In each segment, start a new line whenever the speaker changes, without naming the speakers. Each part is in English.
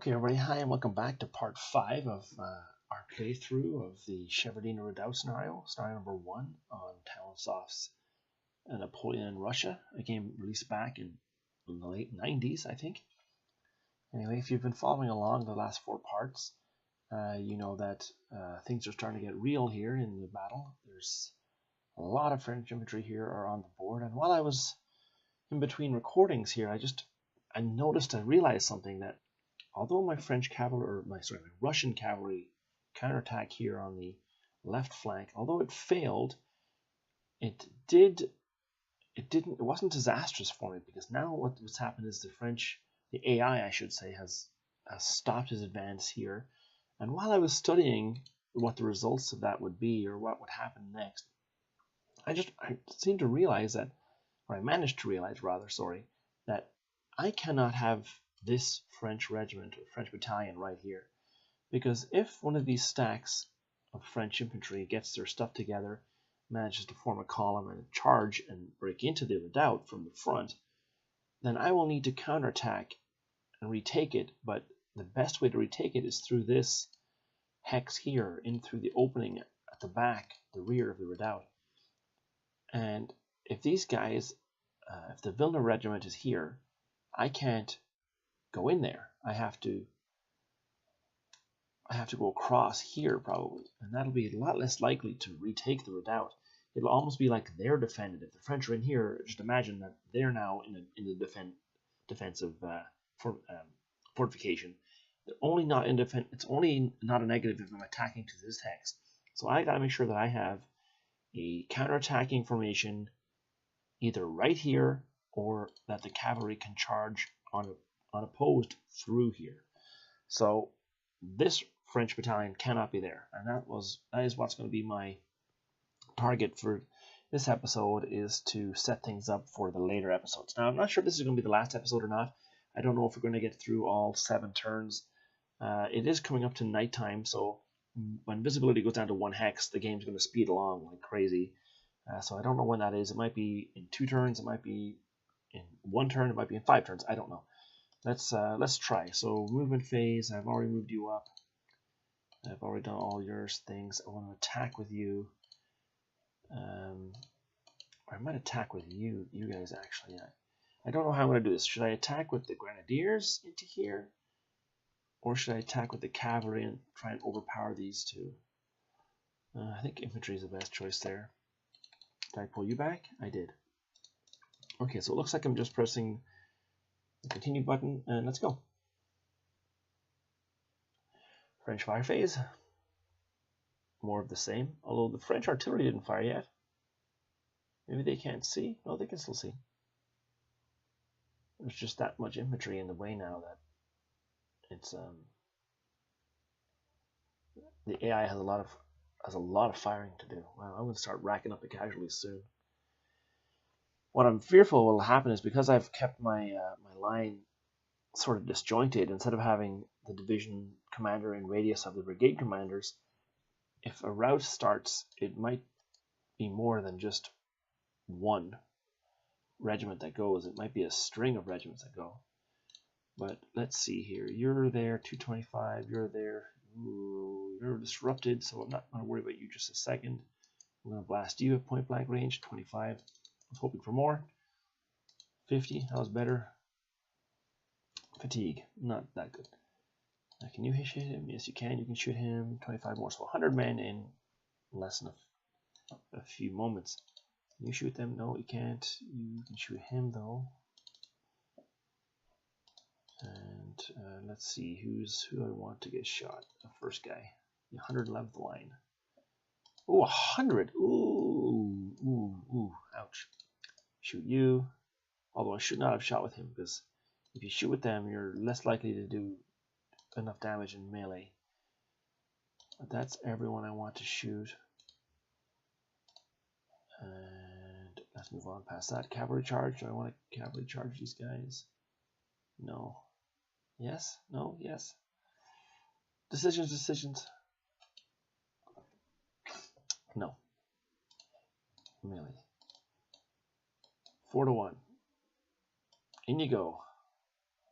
Okay, everybody, hi, and welcome back to part 5 of our playthrough of the Shevardino Redoubt scenario number 1 on Talonsoft's Napoleon in Russia, a game released back in the late 90s, I think. Anyway, if you've been following along the last 4 parts, you know that things are starting to get real here in the battle. There's a lot of French infantry here are on the board, and while I was in between recordings here, I realized something, that although my Russian cavalry counterattack here on the left flank, although it failed, it wasn't disastrous for me, because now what's happened is the AI, I should say, has stopped his advance here. And while I was studying what the results of that would be, or what would happen next, I seemed to realize that, or I managed to realize rather, that I cannot have this French regiment or French battalion right here, because if one of these stacks of French infantry gets their stuff together, manages to form a column and charge and break into the redoubt from the front, then I will need to counterattack and retake it. But the best way to retake it is through this hex here, in through the opening at the back, the rear of the redoubt. And if these guys, if the Vilna regiment is here, I can't go in there. I have to go across here probably, and that'll be a lot less likely to retake the redoubt. It'll almost be like they're defended. If the French are in here, just imagine that they're now in the defensive fortification. They're only not in defense. It's only not a negative if I'm attacking to this hex. So I got to make sure that I have a counterattacking formation either right here, or that the cavalry can charge unopposed through here. So this French battalion cannot be there, and that is what's going to be my target for this episode, is to set things up for the later episodes. Now, I'm not sure if this is going to be the last episode or not. I don't know if we're going to get through all 7 turns. It is coming up to nighttime, so when visibility goes down to 1 hex, the game's going to speed along like crazy. So I don't know when that is. It might be in 2 turns, it might be in 1 turn, it might be in 5 turns. I don't know. Let's try. So movement phase, I've already moved you up. I've already done all your things. I want to attack with you. Or I might attack with you guys actually. I don't know how I'm going to do this. Should I attack with the grenadiers into here, or should I attack with the cavalry and try and overpower these two? I think infantry is the best choice there. Did I pull you back? I did. Okay, so it looks like I'm just pressing the continue button, and let's go. French fire phase. More of the same, although the French artillery didn't fire yet. Maybe they can't see? No, they can still see. There's just that much infantry in the way now that it's the AI has a lot of firing to do. Wow, I'm going to start racking up the casualties soon. What I'm fearful will happen is, because I've kept my my line sort of disjointed, instead of having the division commander in radius of the brigade commanders, if a rout starts, it might be more than just 1 regiment that goes. It might be a string of regiments that go. But let's see here. You're there, 225. You're there. Ooh, you're disrupted, so I'm not going to worry about you just a second. I'm going to blast you at point blank range, 25. I was hoping for more. 50, that was better. Fatigue, not that good. Now, can you shoot him? Yes, you can. You can shoot him. 25 more, so 100 men in less than a few moments. Can you shoot them? No, you can't. You can shoot him though. And let's see who I want to get shot. The first guy, the 111th line. Oh, 100. Ooh, ouch. Shoot you. Although I should not have shot with him, because if you shoot with them, you're less likely to do enough damage in melee. But that's everyone I want to shoot. And let's move on past that. Cavalry charge. Do I want to cavalry charge these guys? No. Yes? No? Yes? Decisions. No. Melee. 4-1. In you go.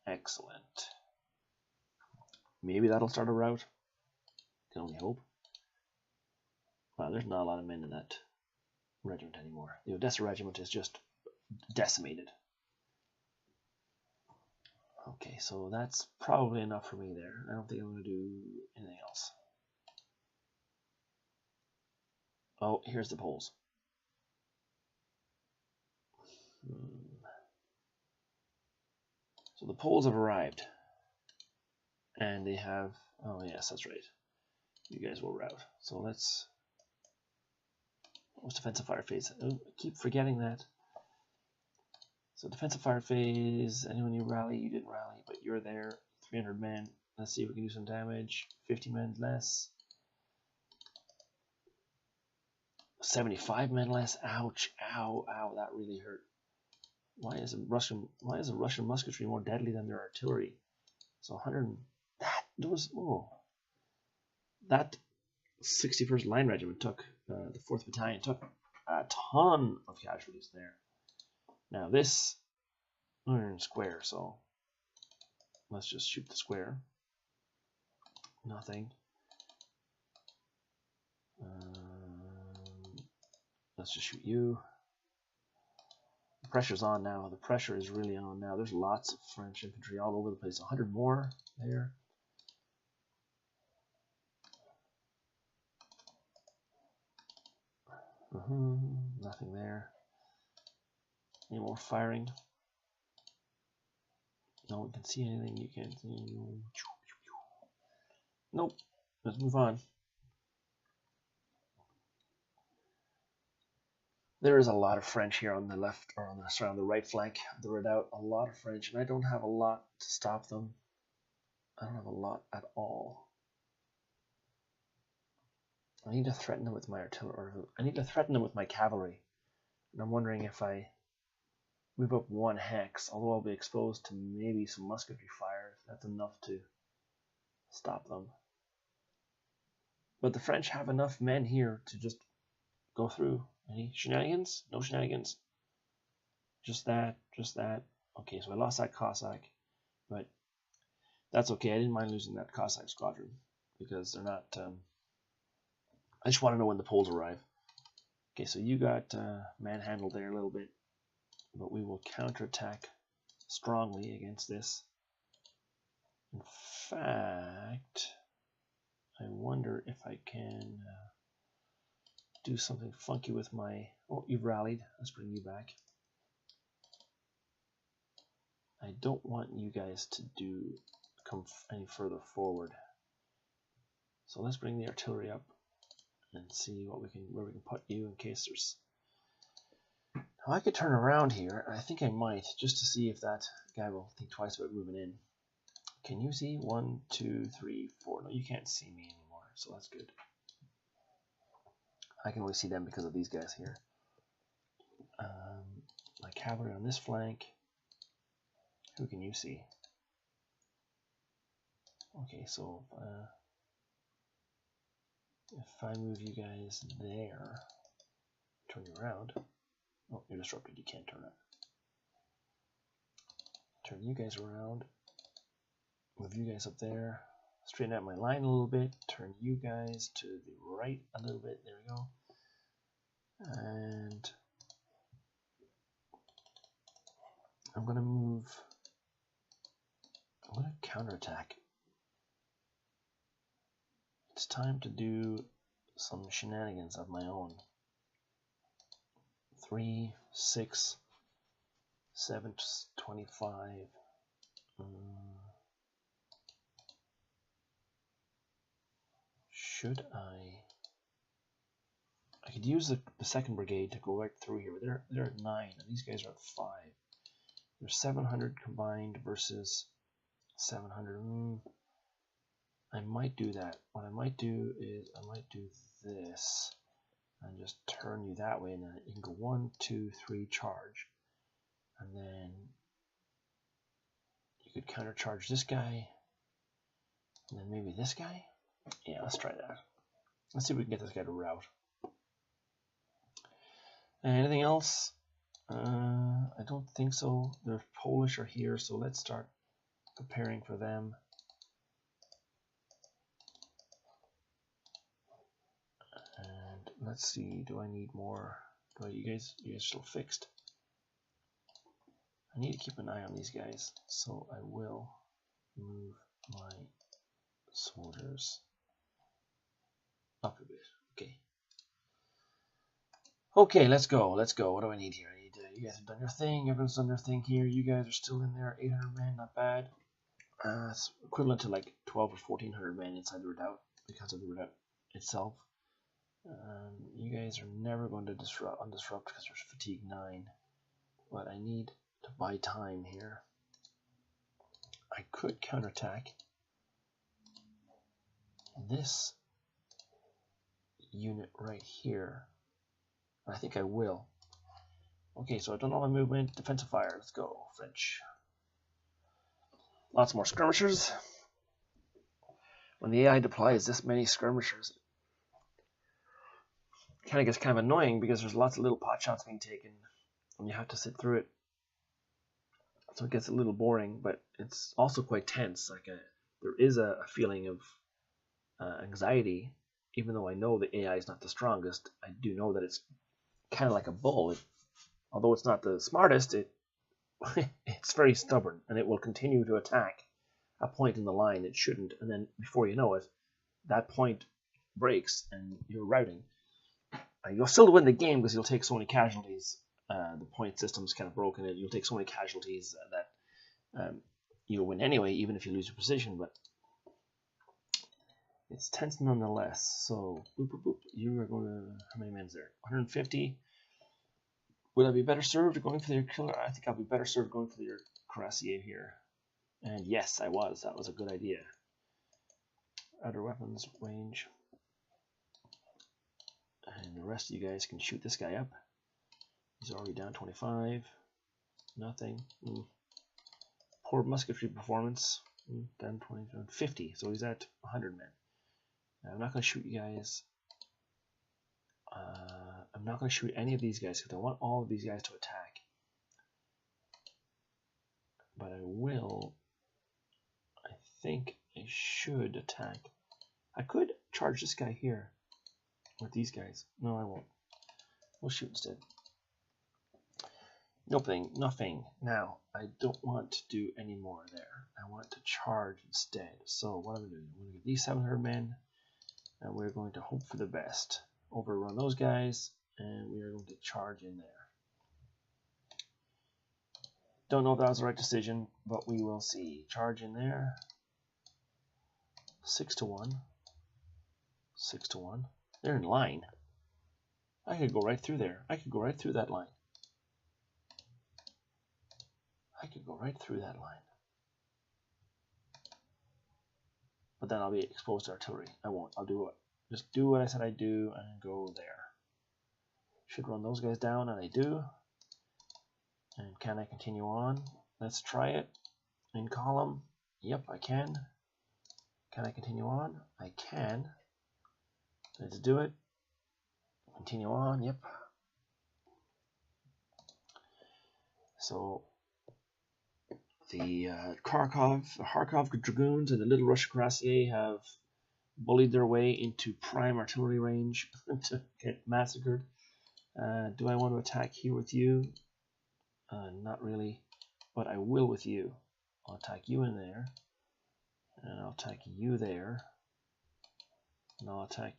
Excellent. Maybe that'll start a rout. Can only hope. Wow, there's not a lot of men in that regiment anymore. The Odessa regiment is just decimated. Okay, so that's probably enough for me there. I don't think I'm going to do anything else. Oh, here's the Poles. So the Poles have arrived. And they have... Oh, yes, that's right. You guys will rout. So let's... What's defensive fire phase? Oh, I keep forgetting that. So defensive fire phase, anyone you rally, you didn't rally, but you're there. 300 men. Let's see if we can do some damage. 50 men less. 75 men less. Ouch! Ow! Ow! That really hurt. Why is the Russian musketry more deadly than their artillery? So 100. That was that 61st Line Regiment took the 4th Battalion took a ton of casualties there. Now this we're in square, so let's just shoot the square. Nothing. Let's just shoot you. The pressure's on now. The pressure is really on now. There's lots of French infantry all over the place. 100 more there. Nothing there. Any more firing? No one can see anything. You can't see. Nope. Let's move on. There is a lot of French here on the left, or on the right flank of the redoubt. A lot of French, and I don't have a lot to stop them. I don't have a lot at all. I need to threaten them with my artillery, or I need to threaten them with my cavalry. And I'm wondering if I move up 1 hex, although I'll be exposed to maybe some musketry fire, if that's enough to stop them. But the French have enough men here to just go through. Any shenanigans? No shenanigans. Just that, just that. Okay, so I lost that Cossack, but that's okay. I didn't mind losing that Cossack squadron because they're not. I just want to know when the Poles arrive. Okay, so you got manhandled there a little bit, but we will counterattack strongly against this. In fact, I wonder if I can do something funky with my... Oh, you've rallied. Let's bring you back. I don't want you guys to come any further forward. So let's bring the artillery up and see where we can put you in case there's... Now I could turn around here, and I think I might, just to see if that guy will think twice about moving in. Can you see? 1, 2, 3, 4. No, you can't see me anymore, so that's good. I can only see them because of these guys here. My cavalry on this flank. Who can you see? Okay, so if I move you guys there, turn you around. Oh, you're disrupted. You can't turn it. Turn you guys around. Move you guys up there. Straighten out my line a little bit. Turn you guys to the right a little bit. There we go. And I'm going to move. I'm going to counterattack. It's time to do some shenanigans of my own. 3, 6, 7, 25. Should I could use the 2nd Brigade to go right through here, but they're at 9, and these guys are at 5. They're 700 combined versus 700. I might do that. What I might do is I might do this and just turn you that way, and then you can go 1, 2, 3, charge, and then you could countercharge this guy, and then maybe this guy. Yeah, let's try that. Let's see if we can get this guy to rout. Anything else? I don't think so. The Polish are here, so let's start preparing for them. let's see. Do I need more? You guys are still fixed. I need to keep an eye on these guys, so I will move my soldiers up a bit. Okay. Okay, let's go. Let's go. What do I need here? I need you guys have done your thing. Everyone's done their thing here. You guys are still in there. 800 men, not bad. It's equivalent to like 12 or 1400 men inside the redoubt because of the redoubt itself. You guys are never going to undisrupt because there's fatigue 9. But I need to buy time here. I could counterattack this unit right here. I think I will. Okay, so I've done all my movement. Defensive fire. Let's go, French. Lots more skirmishers. When the AI deploys this many skirmishers, it kind of gets kind of annoying because there's lots of little pot shots being taken and you have to sit through it. So it gets a little boring, but it's also quite tense. Like there is a feeling of anxiety, even though I know the AI is not the strongest. I do know that it's kind of like a bull. Although it's not the smartest, it's very stubborn, and it will continue to attack a point in the line it shouldn't, and then before you know it, that point breaks and you're routing. You'll still win the game because you'll take so many casualties. The point system's kind of broken, and you'll take so many casualties that you'll win anyway, even if you lose your position. But it's tense nonetheless. So boop, boop, boop. You are going to, how many men's there? 150. Would I be better served going for your killer? I think I'll be better served going for your cuirassier here. And yes, I was. That was a good idea. Outer weapons range. And the rest of you guys can shoot this guy up. He's already down 25. Nothing. Poor musketry performance. Down 20, 50. So he's at 100 men. Now, I'm not going to shoot you guys. I'm not going to shoot any of these guys because I want all of these guys to attack. But I will. I think I should attack. I could charge this guy here with these guys. No, I won't. We'll shoot instead. Nothing. Now, I don't want to do any more there. I want to charge instead. So what I'm going to do, I'm going to give these 700 men, and we're going to hope for the best. Overrun those guys, and we are going to charge in there. Don't know if that was the right decision, but we will see. Charge in there. 6 to 1. 6 to 1. They're in line. I could go right through there. I could go right through that line. I could go right through that line. But then I'll be exposed to artillery. I won't. I'll do it. Just do what I said I'd do and go there. Should run those guys down, and I do. And can I continue on? Let's try it. In column. Yep, I can. Can I continue on? I can. Let's do it. Continue on. Yep. So the Kharkov Dragoons and the Little Russian Cuirassier have bullied their way into prime artillery range to get massacred. Do I want to attack here with you? Not really, but I will with you. I'll attack you in there, and I'll attack you there, and I'll attack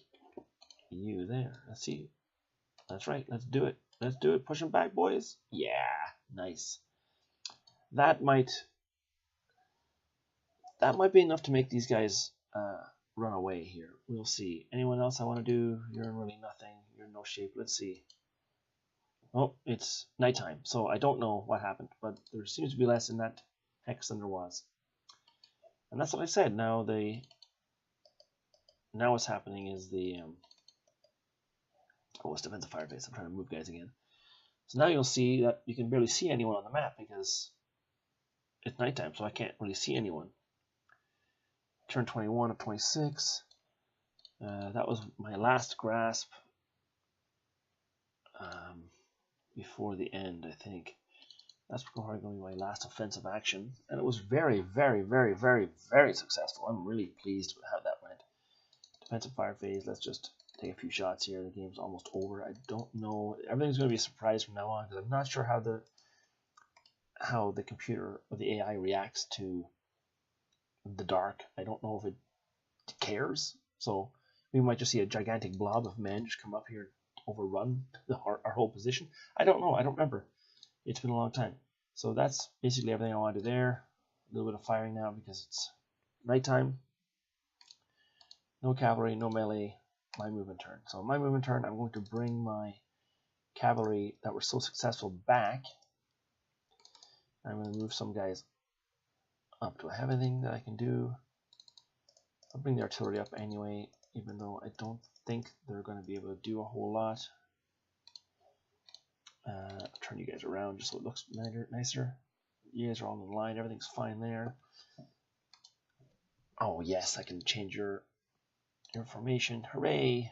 you there. Let's see. That's right. Let's do it. Let's do it. Push them back, boys. Yeah, nice. That might be enough to make these guys run away here. We'll see. Anyone else I want to do? You're in really nothing. You're in no shape. Let's see. Oh, it's nighttime, so I don't know what happened, but there seems to be less in that hex than there was. And that's what I said. Now what's happening is the oh, it's defensive fire base. I'm trying to move guys again. So now you'll see that you can barely see anyone on the map because it's nighttime, so I can't really see anyone. Turn 21 of 26. That was my last grasp before the end, I think. That's probably going to be my last offensive action. And it was very, very, very, very, very successful. I'm really pleased with how that went. Defensive fire phase, let's just take a few shots here. The game's almost over. I don't know. Everything's going to be a surprise from now on because I'm not sure how the computer or the AI reacts to the dark. I don't know if it cares. So we might just see a gigantic blob of men just come up here and overrun our whole position. I don't know. I don't remember. It's been a long time. So that's basically everything I want to do there. A little bit of firing now because it's nighttime. No cavalry, no melee. My movement turn. So my movement turn, I'm going to bring my cavalry that were so successful back. I'm going to move some guys up. Do I have anything that I can do? I'll bring the artillery up anyway, even though I don't think they're going to be able to do a whole lot. I'll turn you guys around just so it looks nicer. You guys are all in the line. Everything's fine there. Oh yes, I can change your formation. Hooray!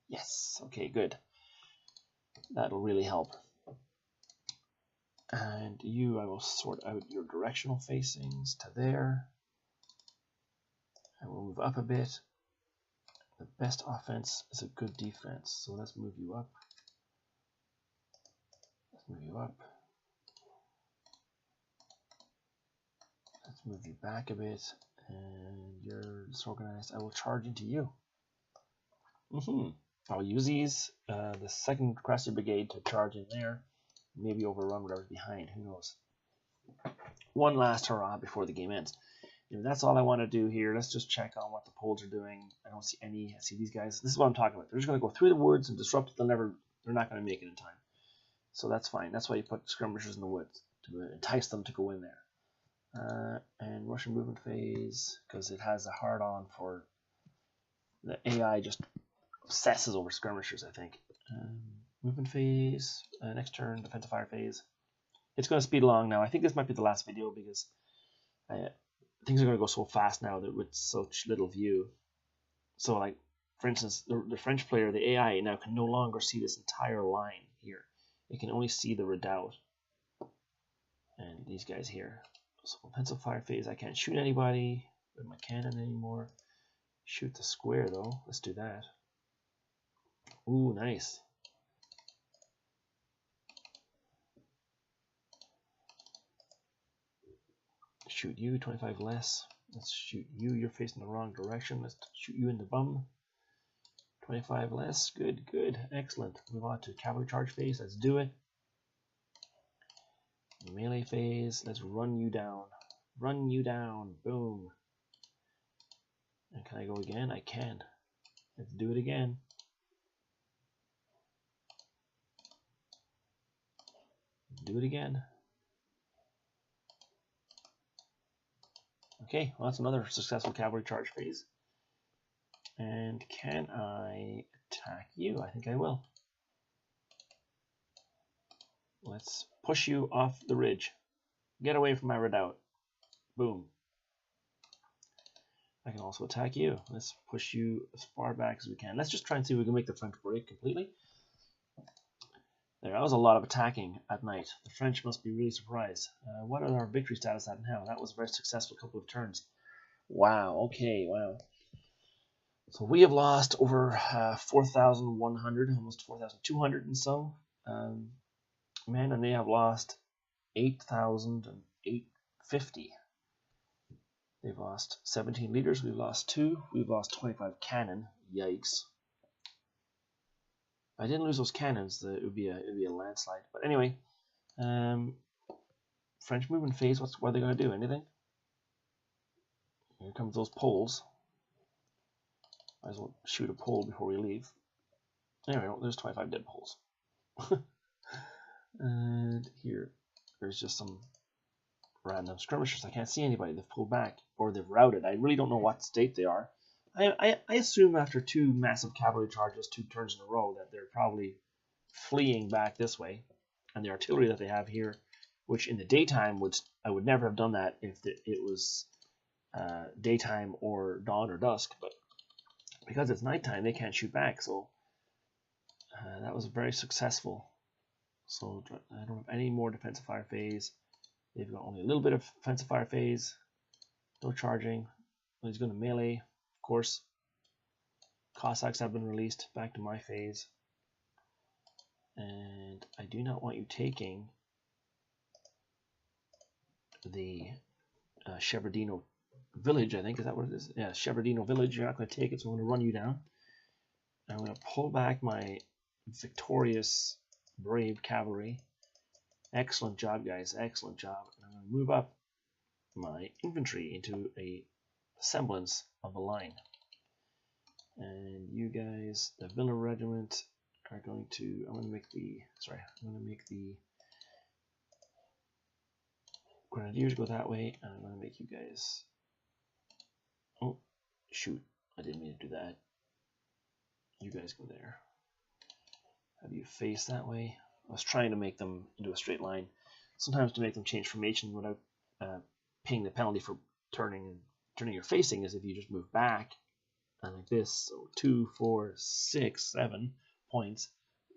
Yes. Okay, good. That'll really help. And you, I will sort out your directional facings to there. I will move up a bit. The best offense is a good defense. So let's move you up. Let's move you up. Let's move you back a bit. And you're disorganized. I will charge into you. I'll use these, the 2nd Crested Brigade to charge in there. Maybe overrun whatever's behind. Who knows? One last hurrah before the game ends. Anyway, that's all I want to do here. Let's just check on what the Poles are doing. I don't see any. I see these guys. This is what I'm talking about. They're just going to go through the woods and disrupt it. They're not going to make it in time. So that's fine. That's why you put skirmishers in the woods, to entice them to go in there. And Russian movement phase, because it has a hard-on for the AI, just obsesses over skirmishers, I think. Movement phase, next turn, defensive fire phase. It's going to speed along now. I think this might be the last video because things are going to go so fast now that with such little view. So, like, for instance, the French player, the AI, now can no longer see this entire line here. It can only see the redoubt and these guys here. So, pencil fire phase, I can't shoot anybody with my cannon anymore. Shoot the square, though. Let's do that. Ooh, nice. Shoot you, 25 less. Let's shoot you, you're facing the wrong direction. Let's shoot you in the bum. 25 less, good, good, excellent. Move on to cavalry charge phase, let's do it. Melee phase, let's run you down. Run you down, boom. And can I go again? I can. Let's do it again. Do it again. Okay, well, that's another successful cavalry charge phase. And can I attack you? I think I will. Let's push you off the ridge. Get away from my redoubt. Boom. I can also attack you. Let's push you as far back as we can. Let's just try and see if we can make the French break completely. There, that was a lot of attacking at night. The French must be really surprised. What are our victory status at now? That was a very successful couple of turns. Wow, okay, wow. So we have lost over 4,100, almost 4,200 and so. Men, and they have lost 8,850. They've lost 17 leaders, we've lost 2, we've lost 25 cannon. Yikes. If I didn't lose those cannons, it would be a landslide. But anyway, French movement phase, what are they going to do? Anything? Here comes those Poles. Might as well shoot a Pole before we leave. Anyway, there's 25 dead Poles. And here, there's just some random skirmishers. I can't see anybody. They've pulled back, or they've routed. I really don't know what state they are. I assume after 2 massive cavalry charges 2 turns in a row that they're probably fleeing back this way. And the artillery that they have here, which in the daytime I would never have done that if it was daytime or dawn or dusk, but because it's nighttime they can't shoot back. So that was very successful. So I don't have any more defensive fire phase. They've got only a little bit of offensive fire phase. No charging. He's going to melee, of course. Cossacks have been released back to my phase. And I do not want you taking the Shevardino village, I think. Is that what it is? Yeah, Shevardino village. You're not going to take it, so I'm going to run you down. I'm going to pull back my victorious, brave cavalry. Excellent job, guys. Excellent job. And I'm going to move up my infantry into a semblance of a line. And you guys, the Villa Regiment, are going to, I'm going to make the Grenadiers go that way, and I'm going to make you guys, oh, shoot, I didn't mean to do that. You guys go there. Have you face that way? I was trying to make them into a straight line. Sometimes to make them change formation without paying the penalty for turning your facing is if you just move back and like this. So 2, 4, 6, 7 points,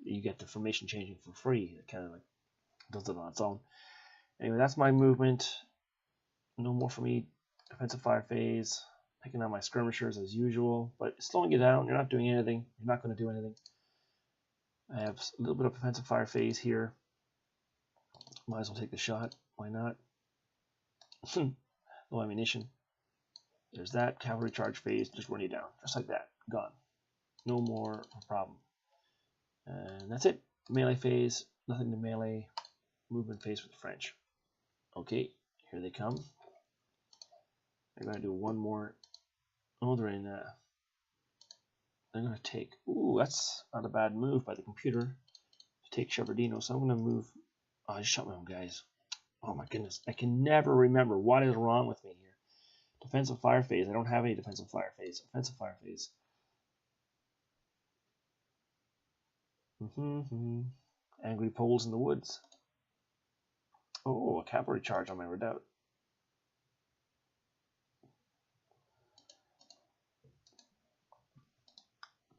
you get the formation changing for free. It kind of like does it on its own. Anyway, that's my movement. No more for me. Defensive fire phase. Picking on my skirmishers as usual, but slowing you down. You're not doing anything. You're not going to do anything. I have a little bit of offensive fire phase here. Might as well take the shot. Why not? No ammunition. There's that cavalry charge phase. Just run you down. Just like that. Gone. No more problem. And that's it. Melee phase. Nothing to melee. Movement phase with the French. Okay. Here they come. They're going to do one more. Oh, they're in. They're going to take. Ooh, that's not a bad move by the computer to take Shevardino. So I'm going to move. Oh, I just shot my own guys. Oh my goodness. I can never remember what is wrong with me here. Defensive fire phase. I don't have any defensive fire phase. Offensive fire phase. Angry Poles in the woods. Oh, a cavalry charge on my redoubt.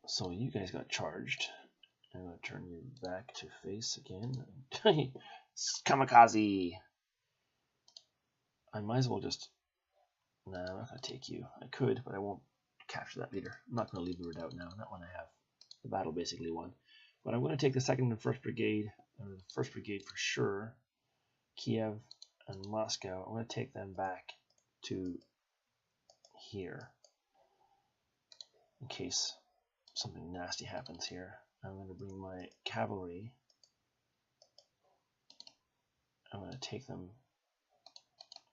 So you guys got charged. I'm going to turn you back to face again. Kamikaze! I might as well just... Nah, I'm not going to take you. I could, but I won't capture that leader. I'm not going to leave the redoubt now. That one I have. The battle basically won. But I'm going to take the 2nd and 1st Brigade, or the 1st Brigade for sure, Kiev and Moscow. I'm going to take them back to here in case something nasty happens here. I'm going to bring my cavalry. I'm going to take them.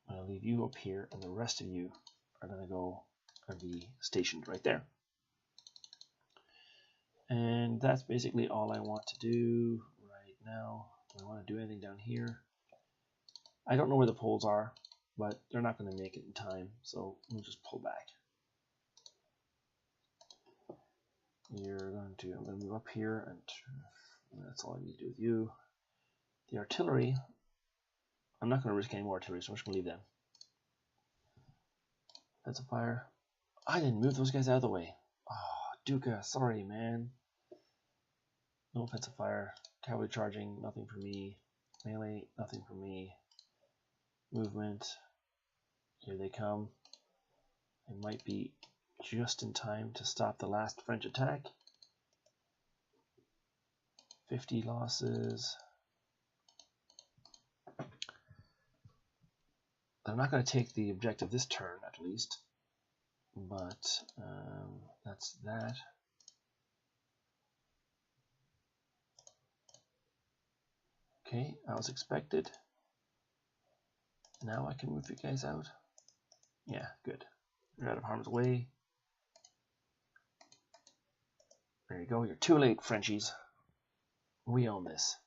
I'm going to leave you up here, and the rest of you are going to go and be stationed right there. And that's basically all I want to do right now. Do I want to do anything down here? I don't know where the poles are, but they're not going to make it in time, so we'll just pull back. I'm going to move up here, and that's all I need to do with you. The artillery, I'm not going to risk any more artillery, so I'm just going to leave them. That's a fire. I didn't move those guys out of the way. Oh, Duca, sorry, man. No offensive fire. Cavalry charging, nothing for me. Melee, nothing for me. Movement. Here they come. It might be just in time to stop the last French attack. 50 losses. I'm not going to take the objective this turn, at least. But that's that. Okay, I was expected. Now I can move you guys out. Yeah, good. You're out of harm's way. There you go. You're too late, Frenchies. We own this.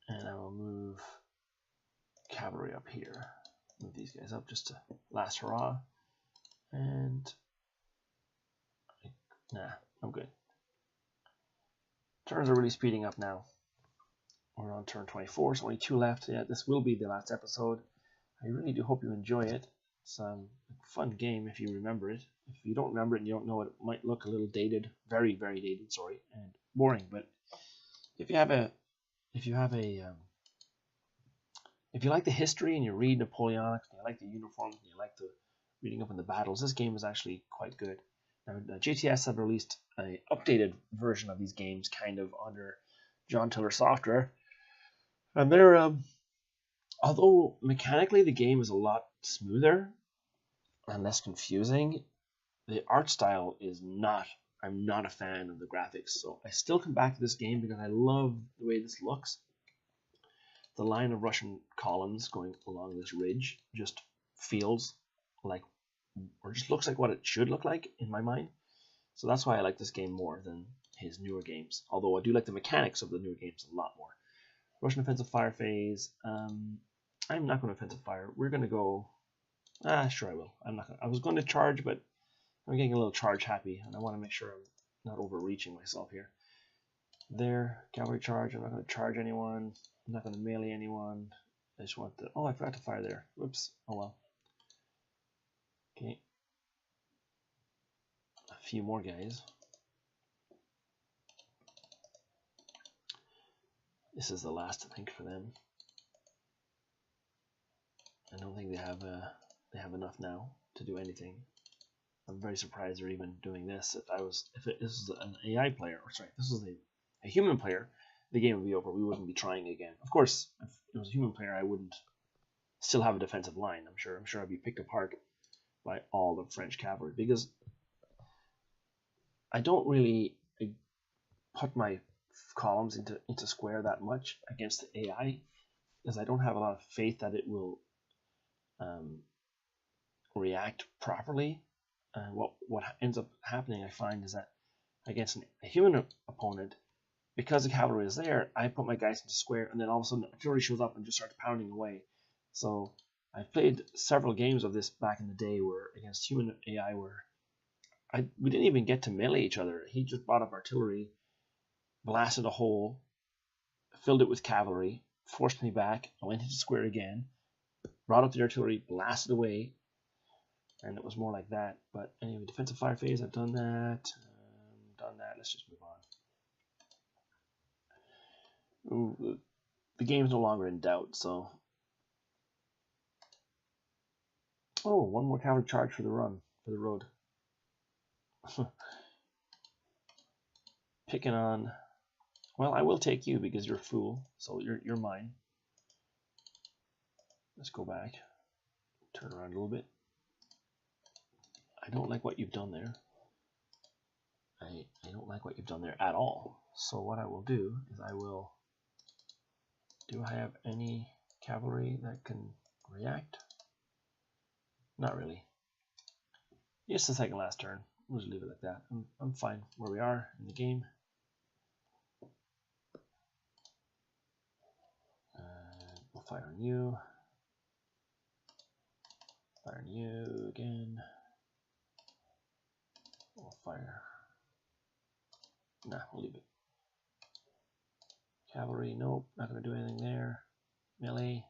And I will move cavalry up here. Move these guys up just to last hurrah. And nah, I'm good. Turns are really speeding up now. We're on turn 24, so only 2 left. Yeah, this will be the last episode. I really do hope you enjoy it. It's a fun game if you remember it. If you don't remember it and you don't know it, it might look a little dated, very, very dated, sorry, and boring. But if you like the history and you read Napoleonic, and you like the uniforms, and you like the reading up on the battles, this game is actually quite good. GTS have released an updated version of these games, kind of under John Tiller software, and they're although mechanically the game is a lot smoother and less confusing, the art style is not. I'm not a fan of the graphics, so I still come back to this game because I love the way this looks. The line of Russian columns going along this ridge just feels like, or just looks like what it should look like in my mind. So that's why I like this game more than his newer games. Although I do like the mechanics of the newer games a lot more. Russian offensive fire phase. I'm not going to offensive fire. We're going to go. Sure I will. I'm not. I was going to charge, but I'm getting a little charge happy, and I want to make sure I'm not overreaching myself here. There, cavalry charge. I'm not going to charge anyone. I'm not going to melee anyone. I just want to. Oh, I forgot to fire there. Whoops. Oh well. Okay. A few more guys. This is the last, I think, for them. I don't think they have enough now to do anything. I'm very surprised they're even doing this. If this was an AI player, or sorry, if this was a human player, the game would be over. We wouldn't be trying again. Of course, if it was a human player, I wouldn't still have a defensive line. I'm sure I'd be picked apart by all the French cavalry, because I don't really put my columns into square that much against the AI, because I don't have a lot of faith that it will react properly. What ends up happening, I find, is that against a human opponent, because the cavalry is there, I put my guys into square, and then all of a sudden the artillery shows up and just starts pounding away. So I've played several games of this back in the day where against human AI where we didn't even get to melee each other. He just brought up artillery, blasted a hole, filled it with cavalry, forced me back. I went into square again, brought up the artillery, blasted away, and it was more like that. But anyway, defensive fire phase, I've done that. Let's just move on. Ooh, the game's no longer in doubt, so. Oh, one more cavalry charge for the road. Picking on. Well, I will take you because you're a fool, so you're mine. Let's go back. Turn around a little bit. I don't like what you've done there. I don't like what you've done there at all. So what I will do is do I have any cavalry that can react? Not really. Just the second last turn. We'll just leave it like that. I'm fine where we are in the game. We'll fire on you. Fire on you again. We'll fire. Nah, we'll leave it. Cavalry, nope, not going to do anything there. Melee.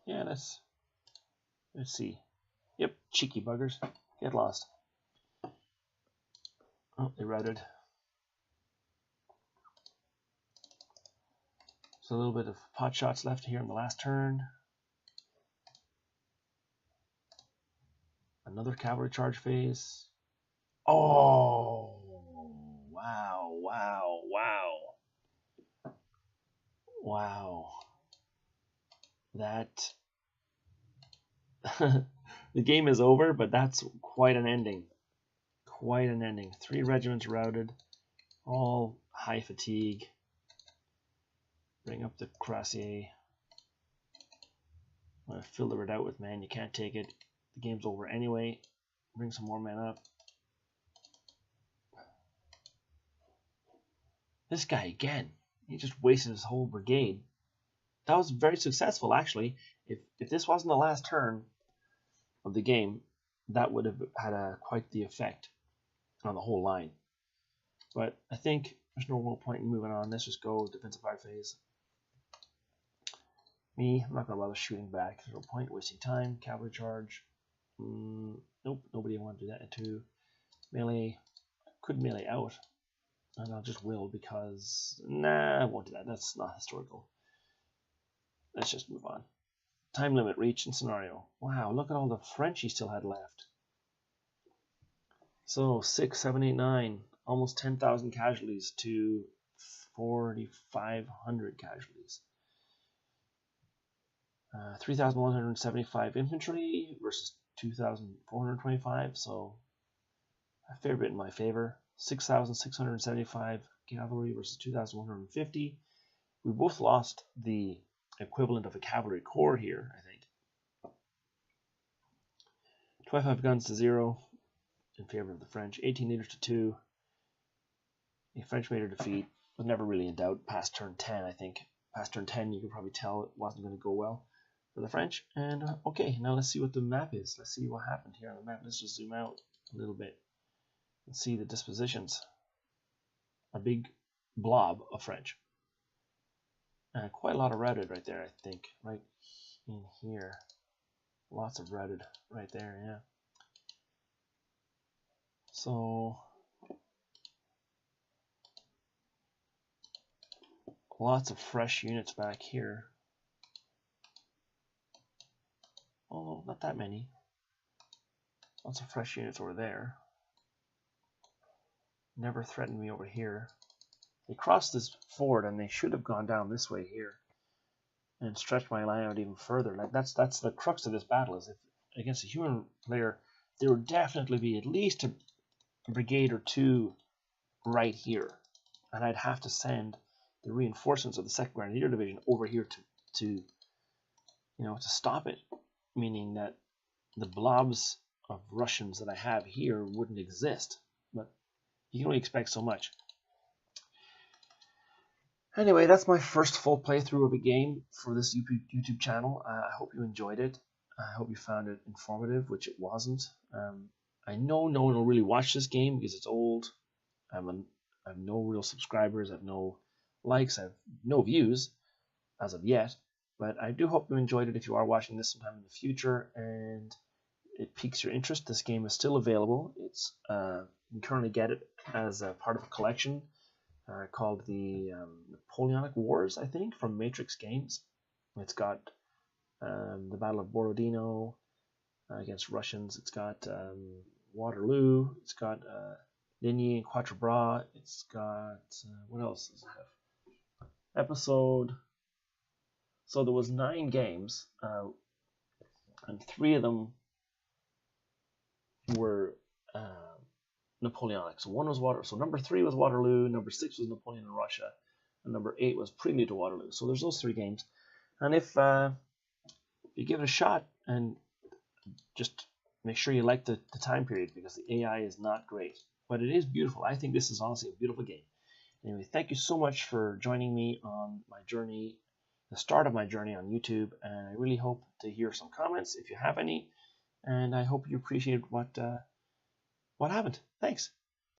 Yeah, let's see. Yep, cheeky buggers. Get lost. Oh, they routed. So a little bit of pot shots left here in the last turn. Another cavalry charge phase. Oh, wow, wow, wow. Wow. That the game is over, but that's quite an ending. Quite an ending. 3 regiments routed, all high fatigue. Bring up the cuirassier. I'm going to fill the redoubt with men. You can't take it. The game's over anyway. Bring some more men up. This guy again. He just wasted his whole brigade. That was very successful, actually. If this wasn't the last turn of the game, that would have had quite the effect on the whole line. But I think there's no real point in moving on. Let's just go defensive fire phase. I'm not going to bother shooting back. There's no point wasting time. Cavalry charge. Nope, nobody wanted to do that. Into melee. Could melee out. And I'll just will because. Nah, I won't do that. That's not historical. Let's just move on. Time limit reached in scenario. Wow, look at all the French he still had left. So 6, 7, 8, 9, almost 10,000 casualties to 4,500 casualties. 3,175 infantry versus 2,425, so a fair bit in my favor. 6,675 cavalry versus 2,150. We both lost the equivalent of a cavalry corps here, I think. 25 guns to 0 in favor of the French. 18 liters to 2. A French major defeat was never really in doubt past turn 10, I think. Past turn 10, you could probably tell it wasn't going to go well for the French. And okay, now let's see what the map is. Let's see what happened here on the map. Let's just zoom out a little bit and see the dispositions. A big blob of French. Quite a lot of routed right there, I think. Right in here. Lots of routed right there, yeah. So lots of fresh units back here. Although not that many. Lots of fresh units over there. Never threatened me over here. They crossed this ford and they should have gone down this way here and stretched my line out even further. Like that's the crux of this battle, is if against a human player there would definitely be at least a brigade or two right here, and I'd have to send the reinforcements of the 2nd Grenadier Division over here to stop it, meaning that the blobs of Russians that I have here wouldn't exist. But you can only expect so much. Anyway, that's my first full playthrough of a game for this YouTube channel. I hope you enjoyed it. I hope you found it informative, which it wasn't. I know no one will really watch this game because it's old. I have no real subscribers. I have no likes. I have no views as of yet. But I do hope you enjoyed it if you are watching this sometime in the future and it piques your interest. This game is still available. It's you can currently get it as a part of a collection called the Napoleonic Wars, I think, from Matrix Games. It's got the Battle of Borodino against Russians. It's got Waterloo. It's got Ligny and Quatre Bras. It's got what else does it have? Episode. So there was 9 games, and 3 of them were Napoleonic. So one was So number 3 was Waterloo. Number 6 was Napoleon in Russia, and number 8 was Prelude to Waterloo. So there's those 3 games, and if you give it a shot and just make sure you like the time period, because the AI is not great, but it is beautiful. I think this is honestly a beautiful game. Anyway, thank you so much for joining me on my journey, the start of my journey on YouTube, and I really hope to hear some comments if you have any, and I hope you appreciate what happened. Thanks.